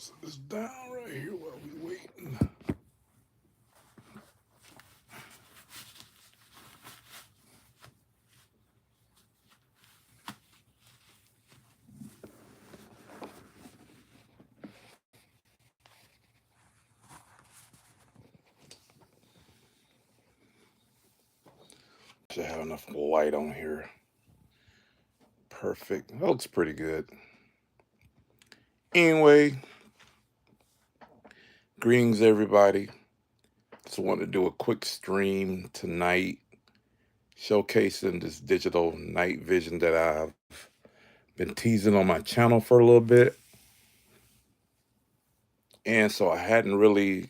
Sit this down right here while we waiting. Should have enough light on here. Perfect. That looks pretty good. Anyway, greetings everybody. Just want to do a quick stream tonight showcasing this digital night vision that I've been teasing on my channel for a little bit. And so I hadn't really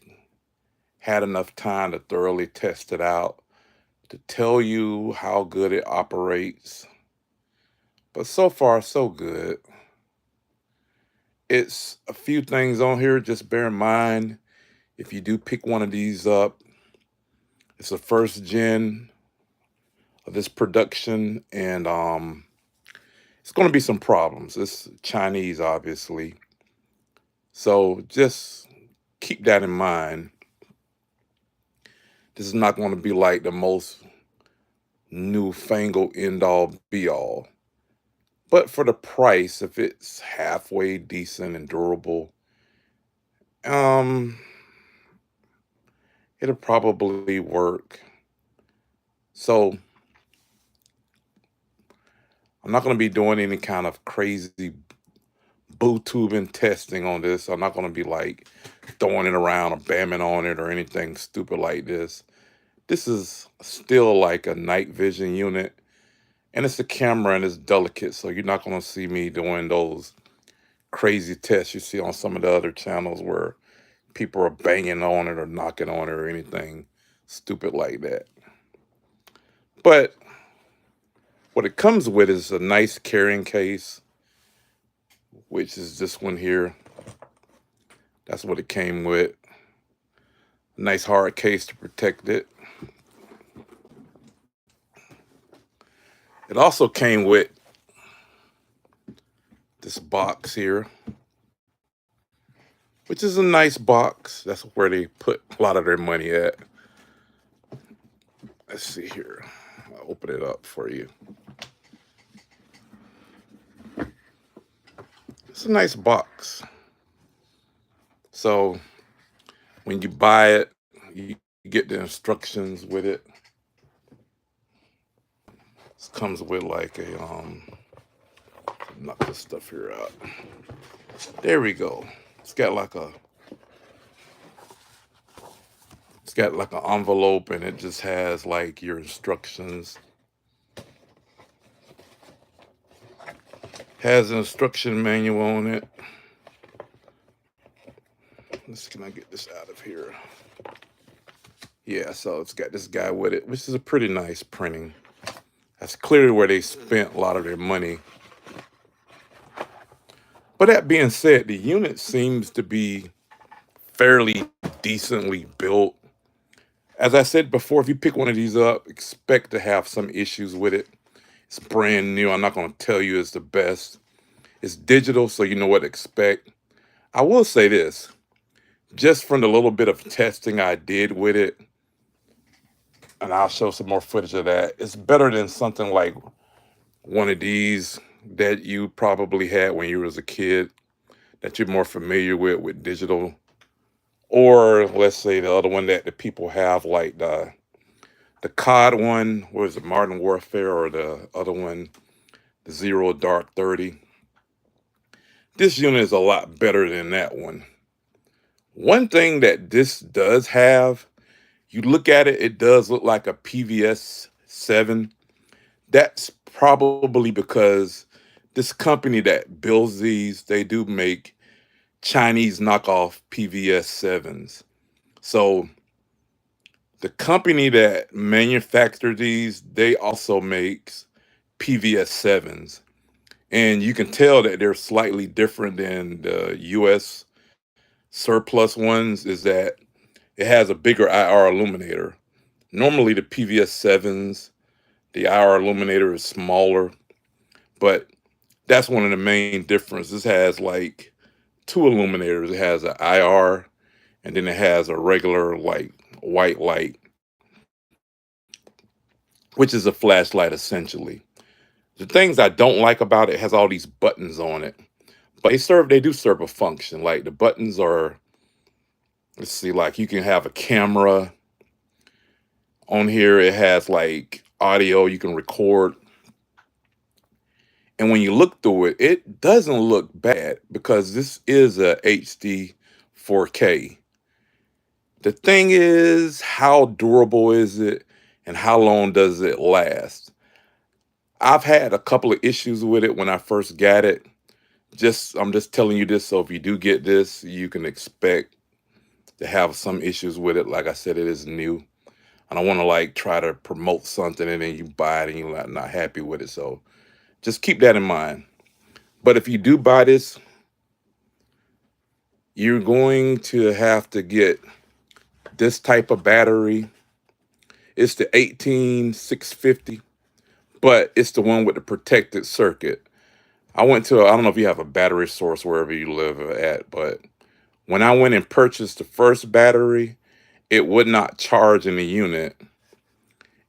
had enough time to thoroughly test it out to tell you how good it operates. But so far, so good. It's a few things on here. Just bear in mind, if you do pick one of these up, it's the first gen of this production, and it's going to be some problems. It's Chinese, obviously. So just keep that in mind. This is not going to be like the most newfangled end-all be-all. But for the price, if it's halfway decent and durable, um, it'll probably work. So I'm not going to be doing any kind of crazy boot tubing testing on this. I'm not going to be like throwing it around or bamming on it or anything stupid like this. This is still like a night vision unit, and it's a camera and it's delicate, so you're not going to see me doing those crazy tests you see on some of the other channels where people are banging on it or knocking on it or anything stupid like that. But what it comes with is a nice carrying case, which is this one here. That's what it came with. A nice hard case to protect it. It also came with this box here, which is a nice box. That's where they put a lot of their money at. Let's see here. I'll open it up for you. It's a nice box. So when you buy it, you get the instructions with it. This comes with like a knock this stuff here out. There we go. It's got like an envelope, and it just has like your instructions. Has an instruction manual on it. Can I get this out of here? Yeah, so it's got this guy with it, which is a pretty nice printing. That's clearly where they spent a lot of their money. But that being said, the unit seems to be fairly decently built. As I said before, if you pick one of these up, expect to have some issues with it. It's brand new. I'm not going to tell you it's the best. It's digital, so you know what to expect. I will say this, just from the little bit of testing I did with it, and I'll show some more footage of that, it's better than something like one of these that you probably had when you was a kid, that you're more familiar with digital. Or let's say the other one that the people have, like the COD one, what is it, Modern Warfare, or the other one, the Zero Dark 30. This unit is a lot better than that one. One thing that this does have, you look at it, it does look like a PVS 7. That's probably because this company that builds these, they do make Chinese knockoff PVS 7s. So the company that manufactures these, they also makes PVS 7s. And you can tell that they're slightly different than the US surplus ones, is that it has a bigger IR illuminator. Normally the PVS 7s, the IR illuminator is smaller, but that's one of the main differences. This has like two illuminators. It has an IR, and then it has a regular like white light, which is a flashlight essentially. The things I don't like about it, it has all these buttons on it, but they do serve a function. Like the buttons are, let's see, like you can have a camera on here. It has like audio, you can record. And when you look through it, it doesn't look bad because this is a HD 4K. The thing is, how durable is it and how long does it last? I've had a couple of issues with it when I first got it. I'm just telling you this so if you do get this, you can expect to have some issues with it. Like I said, it is new. I don't want to like try to promote something and then you buy it and you're not happy with it. So just keep that in mind. But if you do buy this, you're going to have to get this type of battery. It's the 18650, but it's the one with the protected circuit. I don't know if you have a battery source wherever you live at, but when I went and purchased the first battery, it would not charge in the unit.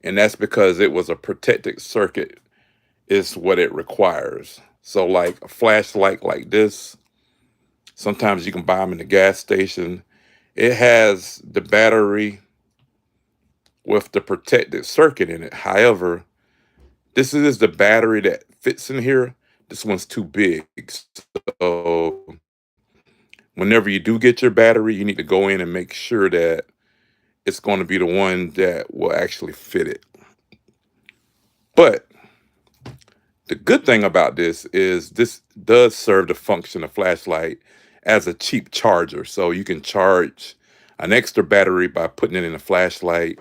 And that's because it was a protected circuit is what it requires. So like a flashlight like this, sometimes you can buy them in the gas station. It has the battery with the protected circuit in it. However, this is the battery that fits in here. This one's too big. So whenever you do get your battery, you need to go in and make sure that it's going to be the one that will actually fit it. But the good thing about this is this does serve the function of flashlight as a cheap charger. So you can charge an extra battery by putting it in a flashlight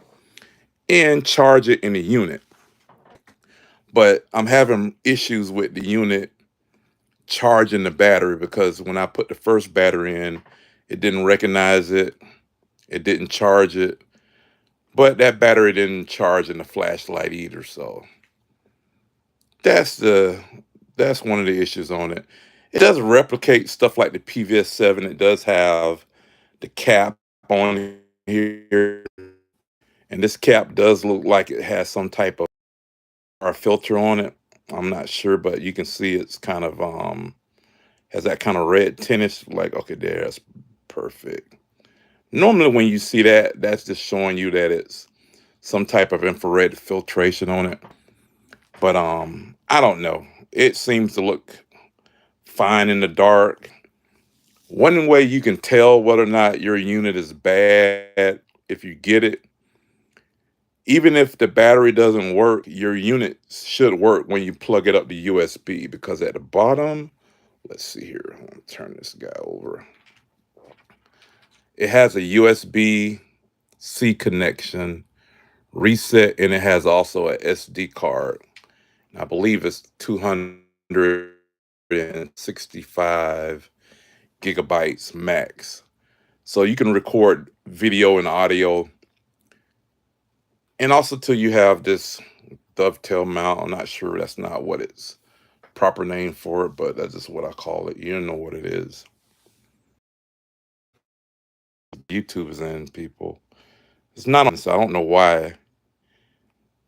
and charge it in the unit. But I'm having issues with the unit charging the battery because when I put the first battery in, it didn't recognize it. It didn't charge it. But that battery didn't charge in the flashlight either. So that's the that's one of the issues on it. It does replicate stuff like the PVS 7. It does have the cap on here. And this cap does look like it has some type of filter on it. I'm not sure, but you can see it's kind of has that kind of red tinge. Like, okay, there, that's perfect. Normally when you see that, that's just showing you that it's some type of infrared filtration on it. But I don't know. It seems to look fine in the dark. One way you can tell whether or not your unit is bad if you get it, even if the battery doesn't work, your unit should work when you plug it up to USB because at the bottom, let's see here, I'll turn this guy over. It has a USB-C connection, reset, and it has also a SD card. I believe it's 265 gigabytes max. So you can record video and audio. And also too, you have this dovetail mount. I'm not sure, that's not what it's proper name for it, but that's just what I call it. You don't know what it is. YouTube is in, people. It's not on, so I don't know why.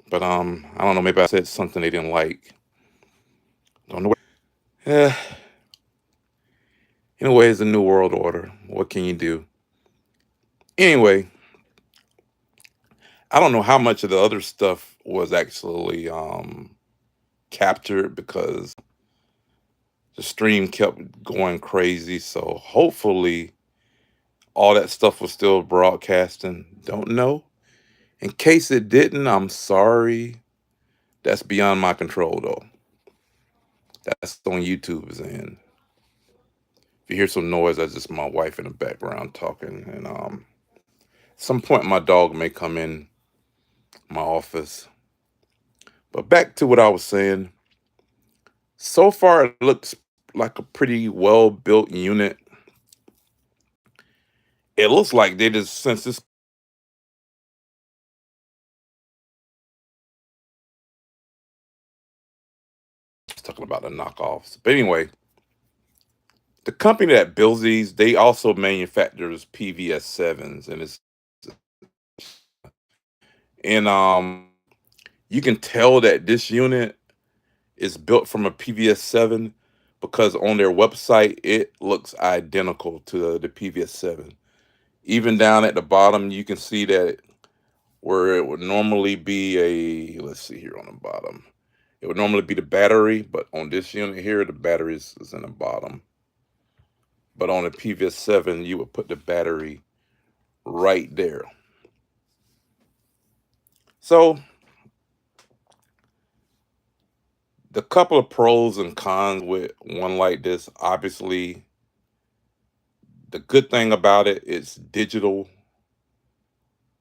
But I don't know, maybe I said something they didn't like. Don't know. Yeah. Anyway, it's a new world order. What can you do? Anyway, I don't know how much of the other stuff was actually captured because the stream kept going crazy. So hopefully all that stuff was still broadcasting. Don't know. In case it didn't, I'm sorry. That's beyond my control though. That's on YouTube is in. If you hear some noise, that's just my wife in the background talking. And some point my dog may come in my office. But back to what I was saying. So far, it looks like a pretty well-built unit. It looks like they just, since this talking about the knockoffs. But anyway, The company that builds these, they also manufactures PVS sevens, and you can tell that this unit is built from a PVS 7 because on their website it looks identical to the PVS 7. Even down at the bottom, you can see that where it would normally be a, let's see here on the bottom, it would normally be the battery, but on this unit here, the battery is in the bottom. But on a PVS 7, you would put the battery right there. So the couple of pros and cons with one like this, obviously, the good thing about it, it's digital,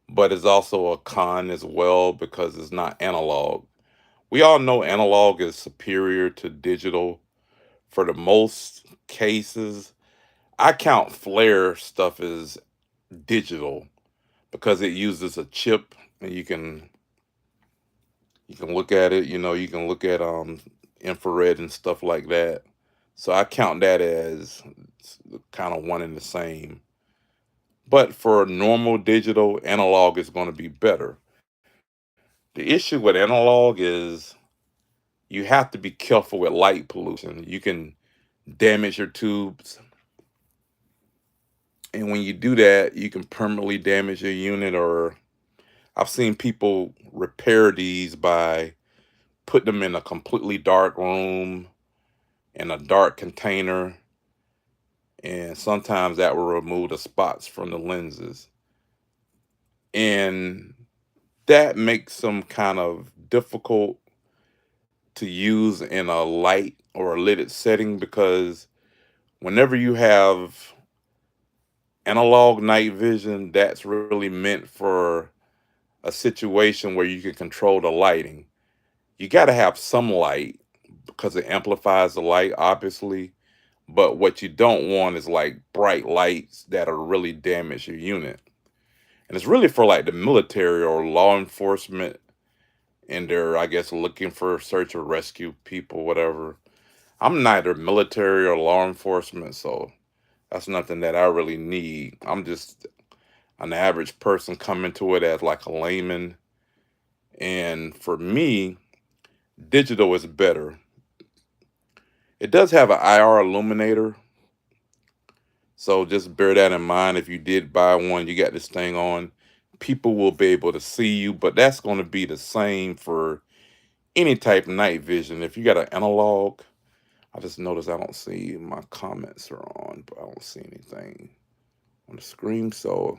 but it's also a con as well because it's not analog. We all know analog is superior to digital for the most cases. I count flare stuff as digital because it uses a chip and you can look at it, you can look at infrared and stuff like that. So I count that as kind of one and the same. But for normal digital, analog is going to be better. The issue with analog is you have to be careful with light pollution. You can damage your tubes, and when you do that, you can permanently damage your unit. Or I've seen people repair these by putting them in a completely dark room in a dark container, and sometimes that will remove the spots from the lenses. And that makes them kind of difficult to use in a light or a lighted setting because whenever you have analog night vision, that's really meant for a situation where you can control the lighting. You got to have some light because it amplifies the light, obviously. But what you don't want is like bright lights that'll really damage your unit. And it's really for like the military or law enforcement, and they're, I guess, looking for search or rescue people, whatever. I'm neither military or law enforcement, so that's nothing that I really need. I'm just an average person coming to it as like a layman. And for me, digital is better. It does have an IR illuminator, so just bear that in mind. If you did buy one, you got this thing on, people will be able to see you, but that's going to be the same for any type of night vision. If you got an analog, I just noticed I don't see my comments are on, but I don't see anything on the screen. So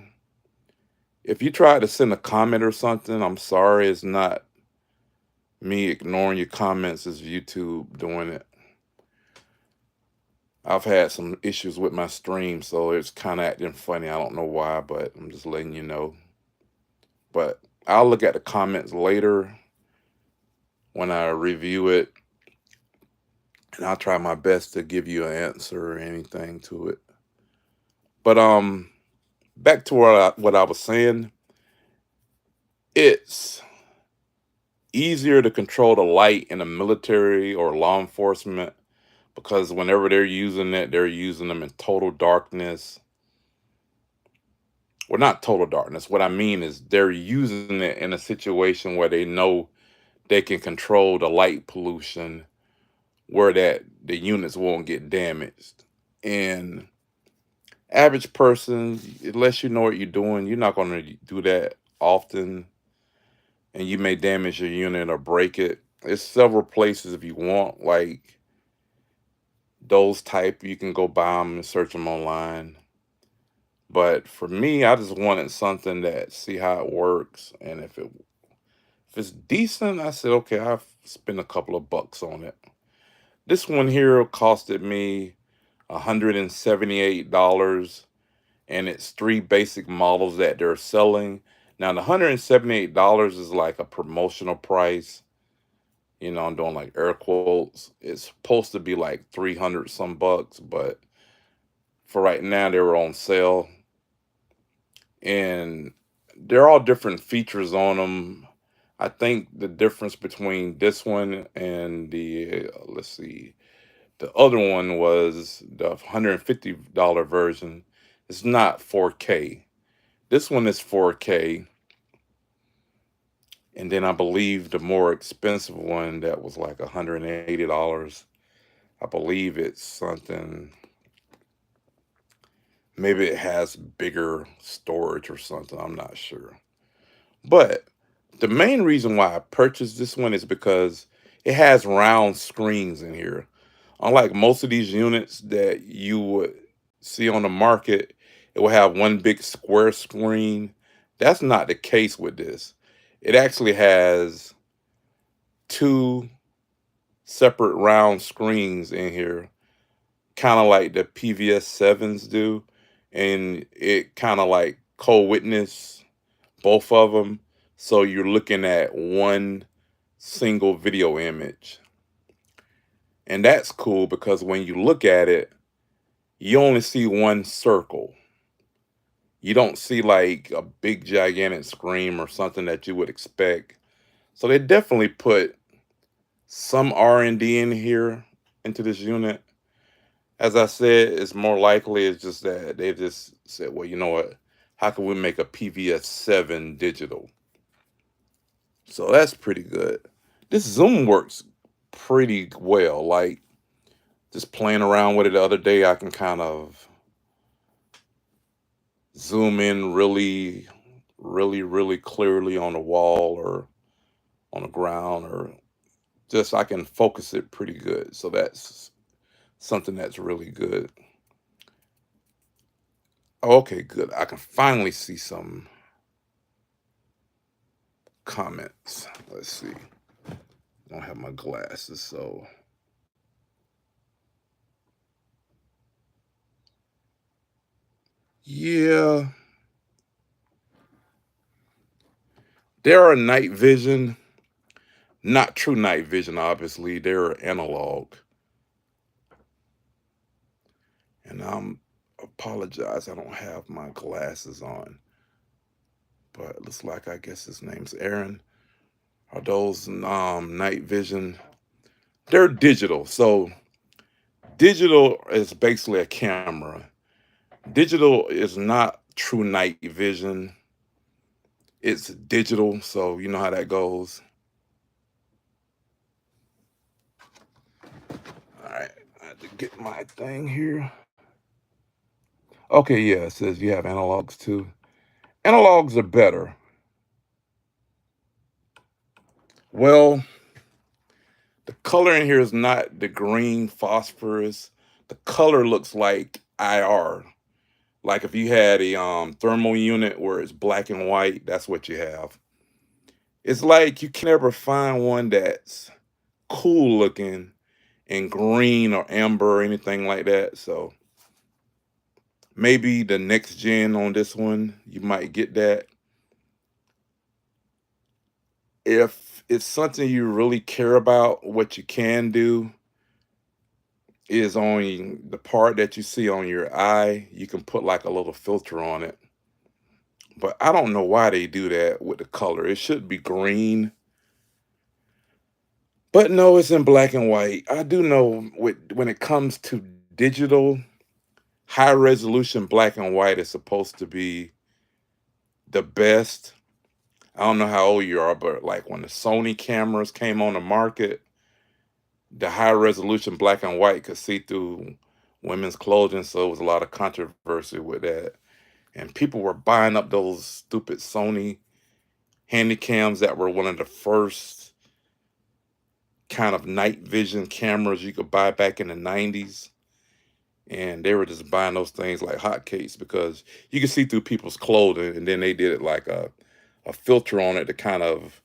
if you try to send a comment or something, I'm sorry, it's not me ignoring your comments, it's YouTube doing it. I've had some issues with my stream, so it's kind of acting funny. I don't know why, but I'm just letting you know. But I'll look at the comments later when I review it, and I'll try my best to give you an answer or anything to it. But back to what I was saying, it's easier to control the light in the military or law enforcement because whenever they're using it, they're using them in total darkness. Well, not total darkness. What I mean is they're using it in a situation where they know they can control the light pollution where that the units won't get damaged. And average person, unless you know what you're doing, you're not going to do that often, and you may damage your unit or break it. There's several places if you want, like those type, you can go buy them and search them online. But for me, I just wanted something that see how it works, and if it's decent, I said okay, I'll spend a couple of bucks on it. This one here costed me $178, and it's three basic models that they're selling. Now the $178 is like a promotional price. I'm doing like air quotes. It's supposed to be like 300 some bucks, but for right now they were on sale. And they're all different features on them. I think the difference between this one and the let's see, The other one was the $150 version. It's not 4K. This one is 4K. And then I believe the more expensive one that was like $180, I believe it's something, maybe it has bigger storage or something. I'm not sure. But the main reason why I purchased this one is because it has round screens in here. Unlike most of these units that you would see on the market, it will have one big square screen. That's not the case with this. It actually has two separate round screens in here, kind of like the PVS 7s do. And it kind of like co-witness both of them. So you're looking at one single video image. And that's cool because when you look at it, you only see one circle. You don't see like a big gigantic screen or something that you would expect. So they definitely put some R&D in here into this unit. As I said, it's more likely it's just that they just said, well, you know what? How can we make a PVS 7 digital? So that's pretty good. This zoom works pretty well. Like just playing around with it the other day, I can kind of zoom in really clearly on the wall or on the ground, or just I can focus it pretty good. So that's something that's really good. Okay, good. I can finally see some comments. Let's see. I don't have my glasses, so yeah. There are night vision, not true night vision, obviously. They're analog. And apologize, I don't have my glasses on. But it looks like I guess his name's Aaron. Are those night vision? They're digital. So digital is basically a camera. Digital is not true night vision. It's digital, so you know how that goes. All right, I have to get my thing here. Okay, yeah, it says you have analogs too. Analogs are better. Well, the color in here is not the green phosphorus. The color looks like IR. Like if you had a thermal unit where it's black and white, that's what you have. It's like you can never find one that's cool looking in green or amber or anything like that. So maybe the next gen on this one, you might get that. If it's something you really care about, what you can do is on the part that you see on your eye, you can put like a little filter on it. But I don't know why they do that with the color. It should be green. But no, it's in black and white. I do know when it comes to digital, high resolution black and white is supposed to be the best. I don't know how old you are, but like when the Sony cameras came on the market, the high resolution black and white could see through women's clothing, so it was a lot of controversy with that. And people were buying up those stupid Sony handycams that were one of the first kind of night vision cameras you could buy back in the 90s. And they were just buying those things like hotcakes because you could see through people's clothing, and then they did it like a filter on it to kind of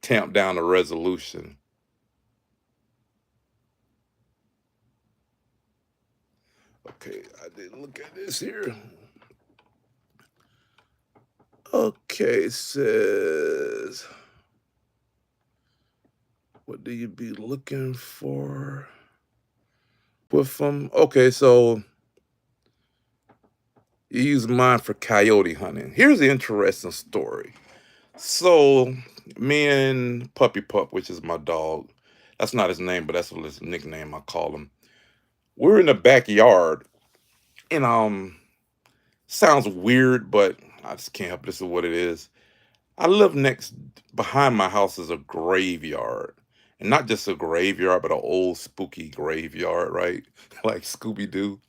tamp down the resolution. Okay, I didn't look at this here. Okay, it says, what do you be looking for with them? Okay, so you use mine for coyote hunting. Here's the interesting story. So me and Puppy Pup, which is my dog, that's not his name, but that's his nickname, I call him. we're in the backyard, and sounds weird, but I just can't help it. This is what it is. I live next behind my house is a graveyard. And not just a graveyard, but an old spooky graveyard, right? Like Scooby Doo.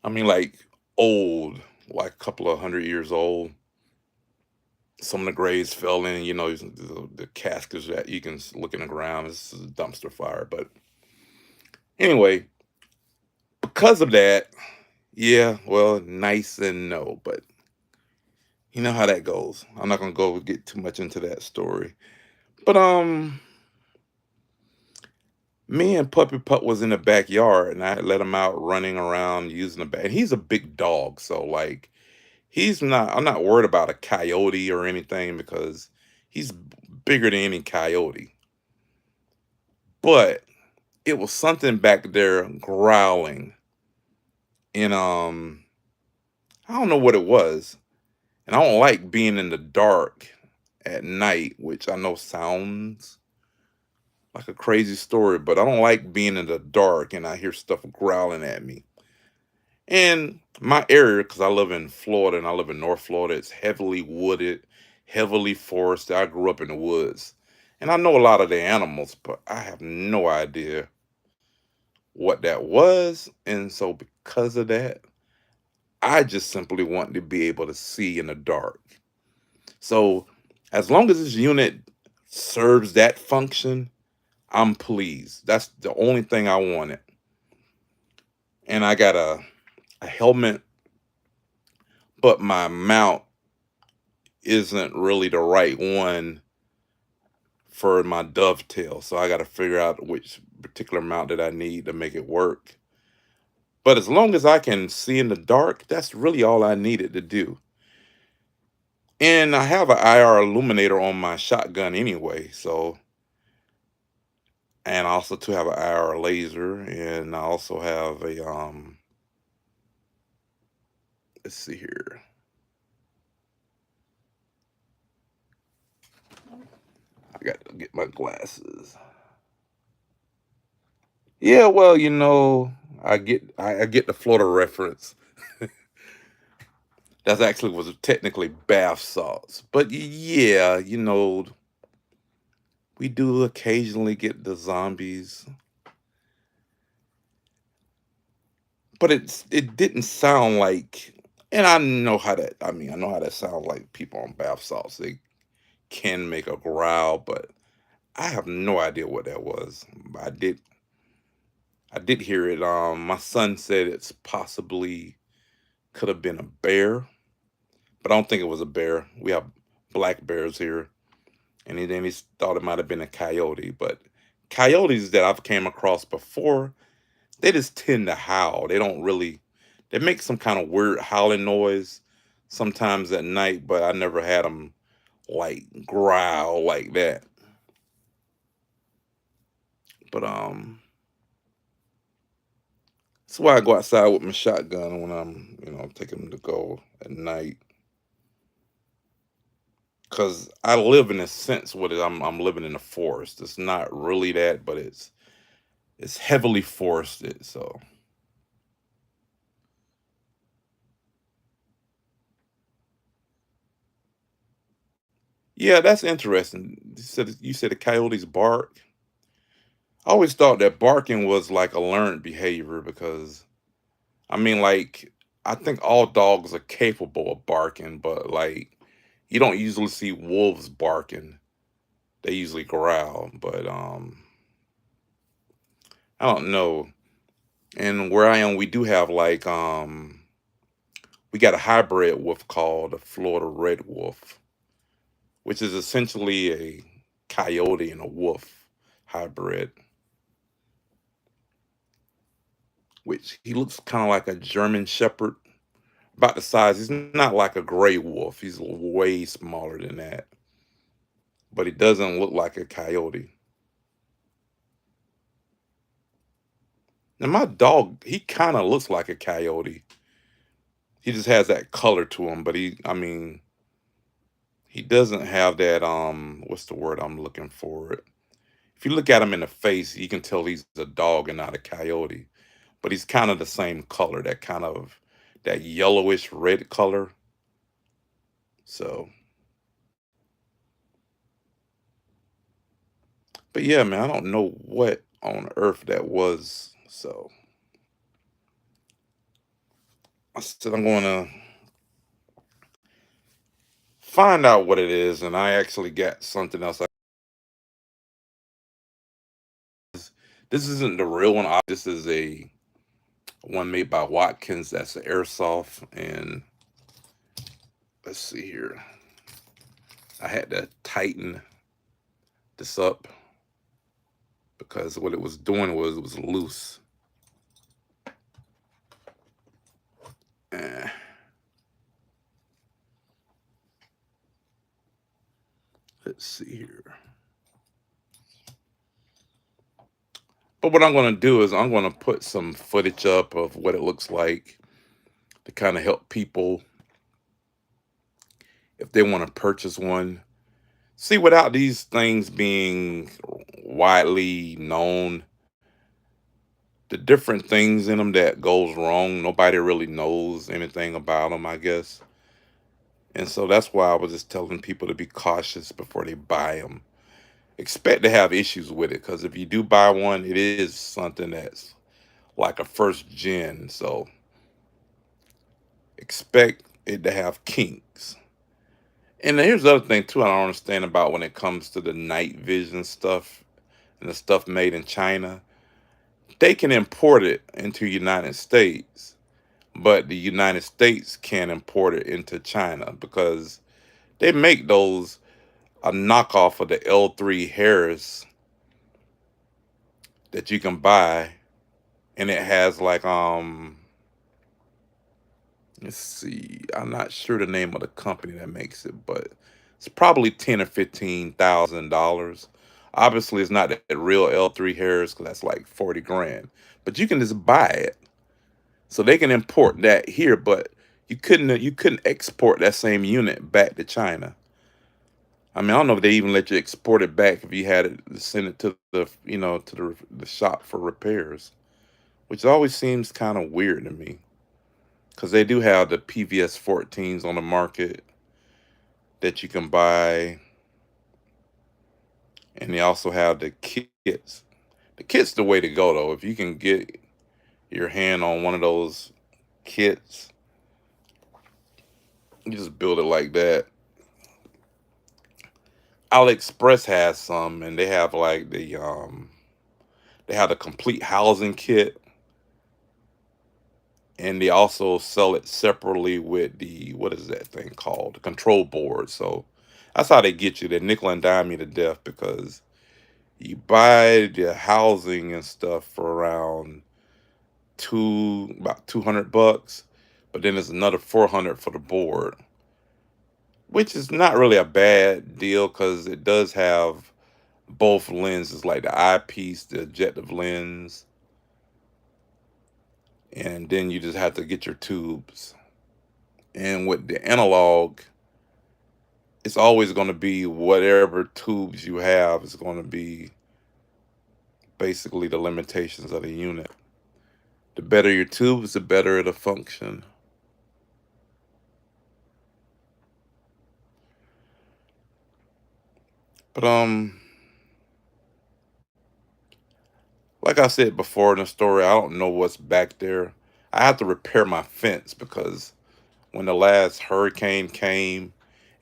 I mean, like old, like a couple of 100 years old. Some of the graves fell in, the caskets that you can look in the ground. This is a dumpster fire. But anyway, because of that, yeah, well, nice and no, but you know how that goes. I'm not gonna go get too much into that story. But me and Puppy Pup was in the backyard, and I let him out running around using the back. And he's a big dog, so like he's not. I'm not worried about a coyote or anything because he's bigger than any coyote. But it was something back there growling, and I don't know what it was. And I don't like being in the dark at night, which I know sounds like a crazy story, but I don't like being in the dark and I hear stuff growling at me. And my area, because I live in Florida and I live in North Florida, it's heavily wooded, heavily forested. I grew up in the woods. And I know a lot of the animals, but I have no idea what that was. And so because of that, I just simply want to be able to see in the dark. So as long as this unit serves that function, I'm pleased. That's the only thing I wanted. And I got a helmet, but my mount isn't really the right one for my dovetail. So I got to figure out which particular mount that I need to make it work. But as long as I can see in the dark, that's really all I needed to do. And I have an IR illuminator on my shotgun anyway, so and I also to have an IR laser, and I also have a let's see here. I got to get my glasses. Yeah, well, I get the Florida reference. That's actually was technically bath salts. But yeah, we do occasionally get the zombies. But it didn't sound like, and I know how that sounds like people on bath salts. They can make a growl, but I have no idea what that was. I did hear it. My son said it's possibly could have been a bear, but I don't think it was a bear. We have black bears here, and then he thought it might have been a coyote. But coyotes that I've came across before, they just tend to howl. They don't really. They make some kind of weird howling noise sometimes at night, but I never had them like growl like that. But that's why I go outside with my shotgun when I'm taking them to go at night. Cause I live in a sense with it. I'm living in the forest. It's not really that, but it's heavily forested. So yeah, that's interesting. You said the coyotes bark. I always thought that barking was like a learned behavior because I mean, like I think all dogs are capable of barking, but like you don't usually see wolves barking. They usually growl, but I don't know. And where I am, we do have like we got a hybrid wolf called the Florida red wolf, which is essentially a coyote and a wolf hybrid, which he looks kind of like a German shepherd, about the size. He's not like a gray wolf. He's way smaller than that, but he doesn't look like a coyote. Now my dog, he kind of looks like a coyote. He just has that color to him, but he doesn't have that what's the word I'm looking for? If you look at him in the face, you can tell he's a dog and not a coyote. but he's kind of the same color, that yellowish red color. So, but yeah, man, I don't know what on earth that was. So I said I'm going to find out what it is, and I actually got something else. This isn't the real one. This is a one made by Watkins. That's the airsoft, and let's see here. I had to tighten this up because what it was doing was it was loose. Eh, let's see here. But what I'm going to do is I'm going to put some footage up of what it looks like to kind of help people if they want to purchase one. See, without these things being widely known, the different things in them that goes wrong, nobody really knows anything about them, I guess. And so that's why I was just telling people to be cautious before they buy them. Expect to have issues with it because if you do buy one, it is something that's like a first gen. So expect it to have kinks. And here's the other thing too I don't understand about when it comes to the night vision stuff and the stuff made in China. They can import it into United States, but the United States can't import it into China because they make those a knockoff of the L3 Harris that you can buy, and it has like let's see, I'm not sure the name of the company that makes it, but it's probably $10 or $15,000. Obviously, it's not that real L3 Harris because that's like 40 grand, but you can just buy it. So they can import that here, but you couldn't export that same unit back to China. I mean, I don't know if they even let you export it back if you had it send it to the shop for repairs, which always seems kind of weird to me because they do have the PVS 14s on the market that you can buy, and they also have the kits. The kit's the way to go though. If you can get your hand on one of those kits, you just build it like that. AliExpress has some, and they have like they have the complete housing kit, and they also sell it separately with the what is that thing called? The control board. So that's how they get you. They nickel and dime you to death because you buy the housing and stuff for around about 200 bucks, but then there's another 400 for the board, which is not really a bad deal because it does have both lenses, like the eyepiece, the objective lens, and then you just have to get your tubes. And with the analog, it's always going to be whatever tubes you have is going to be basically the limitations of the unit. The better your tubes, the better it'll function. But like I said before in the story, I don't know what's back there. I have to repair my fence because when the last hurricane came,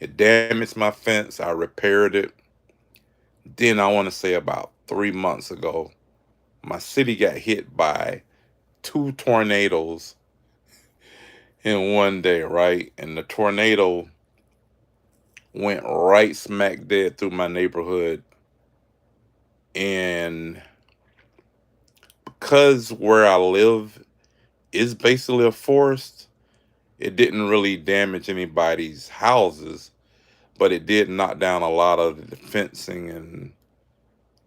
it damaged my fence. I repaired it. Then I want to say about 3 months ago, my city got hit by two tornadoes in one day, right? And the tornado went right smack dead through my neighborhood. And because where I live is basically a forest, it didn't really damage anybody's houses, but it did knock down a lot of the fencing and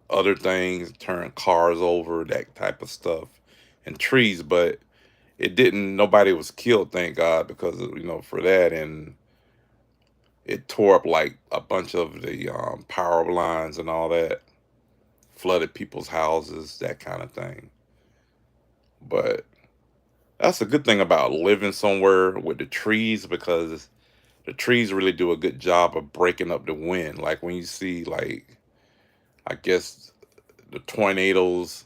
other things, turn cars over, that type of stuff, and trees. But it didn't, nobody was killed, thank God, because of, for that. And it tore up like a bunch of the power lines and all that, flooded people's houses, that kind of thing. But that's a good thing about living somewhere with the trees, because the trees really do a good job of breaking up the wind. Like when you see, like, I guess the tornadoes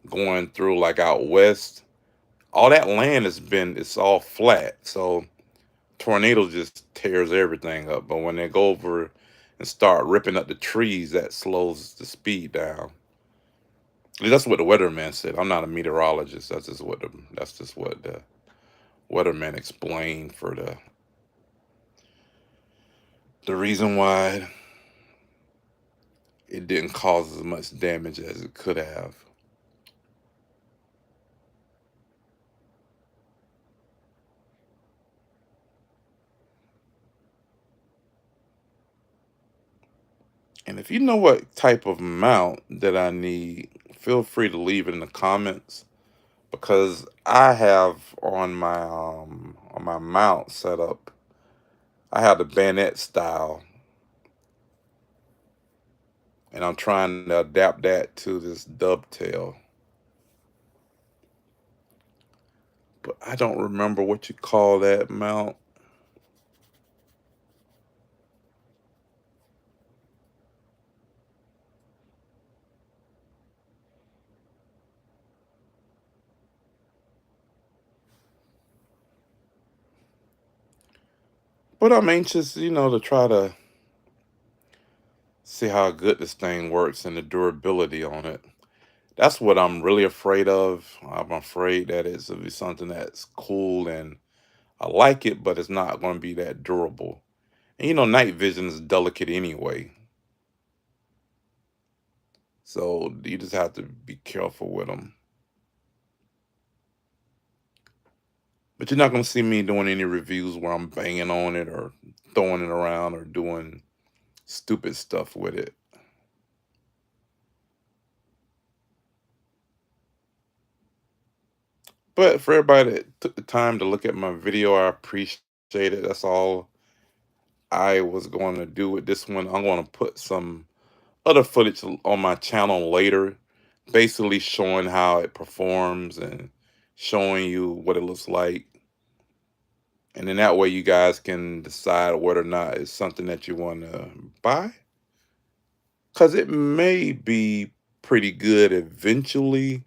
going through like out west, all that land it's all flat. So tornado just tears everything up. But when they go over and start ripping up the trees, that slows the speed down. That's what the weatherman said. I'm not a meteorologist. That's just what the weatherman explained for the reason why it didn't cause as much damage as it could have. And if you know what type of mount that I need, feel free to leave it in the comments, because I have on my mount setup, I have the bayonet style, and I'm trying to adapt that to this dovetail. But I don't remember what you call that mount. But I'm anxious, to try to see how good this thing works and the durability on it. That's what I'm really afraid of. I'm afraid that it's gonna be something that's cool and I like it, but it's not going to be that durable. And night vision is delicate anyway. So you just have to be careful with them. But you're not going to see me doing any reviews where I'm banging on it or throwing it around or doing stupid stuff with it. But for everybody that took the time to look at my video, I appreciate it. That's all I was going to do with this one. I'm going to put some other footage on my channel later, basically showing how it performs and showing you what it looks like. And then that way you guys can decide whether or not it's something that you want to buy. Because it may be pretty good eventually.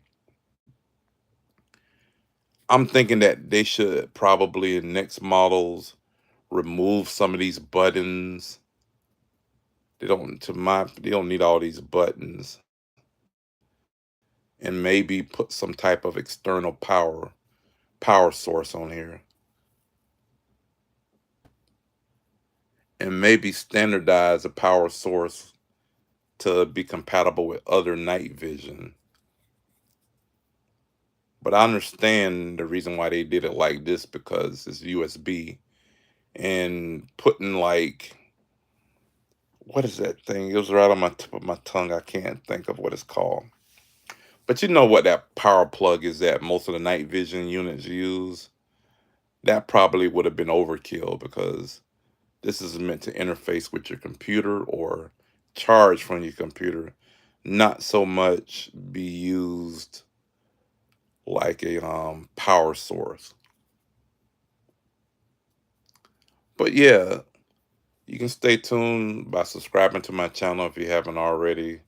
I'm thinking that they should probably in next models remove some of these buttons. They don't need all these buttons, and maybe put some type of external power source on here, and maybe standardize a power source to be compatible with other night vision. But I understand the reason why they did it like this, because it's USB, and putting, like, what is that thing? It was right on my tip of my tongue. I can't think of what it's called. But you know what that power plug is that most of the night vision units use? That probably would have been overkill, because this is meant to interface with your computer or charge from your computer, not so much be used like a power source. But yeah, you can stay tuned by subscribing to my channel if you haven't already.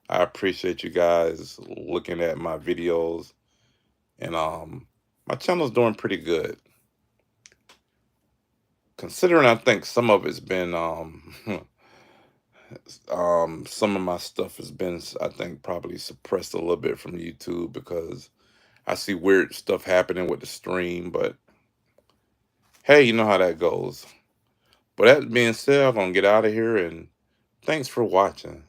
I appreciate you guys looking at my videos, and my channel's doing pretty good. Considering I think some of it's been some of my stuff has been, I think, probably suppressed a little bit from YouTube, because I see weird stuff happening with the stream. But hey, you know how that goes. But that being said, I'm gonna get out of here, and thanks for watching.